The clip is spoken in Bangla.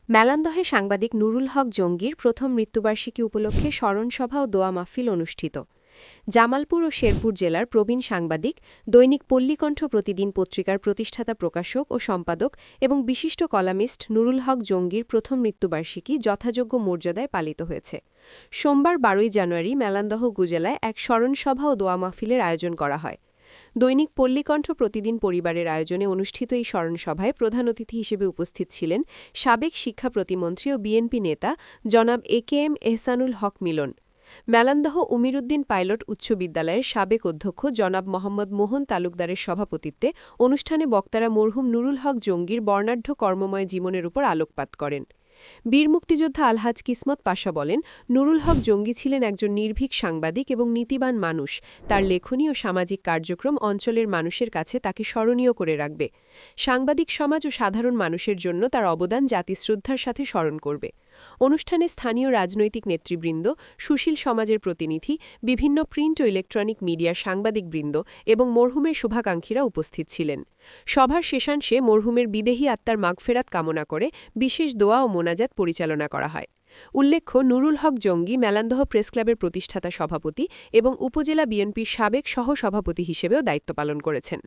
মেলান্দহে সাংবাদিক নুরুল হক জঙ্গির প্রথম মৃত্যুবার্ষিকী উপলক্ষে স্মরণসভা ও দোয়া মাহফিল অনুষ্ঠিত। জামালপুর ও শেরপুর জেলার প্রবীণ সাংবাদিক, দৈনিক পল্লীকণ্ঠ প্রতিদিন পত্রিকার প্রতিষ্ঠাতা প্রকাশক ও সম্পাদক এবং বিশিষ্ট কলামিস্ট নুরুল হক জঙ্গির প্রথম মৃত্যুবার্ষিকী যথাযোগ্য মর্যাদায় পালিত হয়েছে। সোমবার ১২ জানুয়ারি মেলান্দহ উপজেলায় এক স্মরণসভা ও দোয়া মাহফিলের আয়োজন করা হয়। দৈনিক পল্লীকণ্ঠ প্রতিদিন পরিবারের আয়োজনে অনুষ্ঠিত এই স্মরণসভায় প্রধান অতিথি হিসেবে উপস্থিত ছিলেন সাবেক শিক্ষা প্রতিমন্ত্রী ও বিএনপি নেতা জনাব একেএম এহসানুল হক মিলন। মেলান্দহ উমিরুদ্দিন পাইলট উচ্চ বিদ্যালয়ের সাবেক অধ্যক্ষ জনাব মোহাম্মদ মোহন তালুকদারের সভাপতিত্বে অনুষ্ঠানে বক্তারা মরহুম নুরুল হক জঙ্গির বর্ণাঢ্য কর্মময় জীবনের উপর আলোকপাত করেন। বীর মুক্তিযোদ্ধা আলহাজ কিসমত পাশা বলেন, নুরুল হক জঙ্গি ছিলেন একজন নির্ভীক সাংবাদিক এবং নীতিবান মানুষ। তার লেখনী ও সামাজিক কার্যক্রম অঞ্চলের মানুষের কাছে তাকে স্মরণীয় করে রাখবে। সাংবাদিক সমাজ ও সাধারণ মানুষের জন্য তার অবদান জাতি শ্রদ্ধার সাথে স্মরণ করবে। অনুষ্ঠানে স্থানীয় রাজনৈতিক নেতৃবৃন্দ, সুশীল সমাজের প্রতিনিধি, বিভিন্ন প্রিন্ট ও ইলেকট্রনিক মিডিয়ার সাংবাদিকবৃন্দ এবং মরহুমের শুভাকাঙ্ক্ষীরা উপস্থিত ছিলেন। সভার শেষাংশে মরহুমের বিদেহী আত্মার মাগফেরাত কামনা করে বিশেষ দোয়া ও মোনাজাত পরিচালনা করা হয়। উল্লেখ্য, নুরুল হক জঙ্গি মেলান্দহ প্রেসক্লাবের প্রতিষ্ঠাতা সভাপতি এবং উপজেলা বিএনপির সাবেক সহ-সভাপতি হিসেবেও দায়িত্ব পালন করেছেন।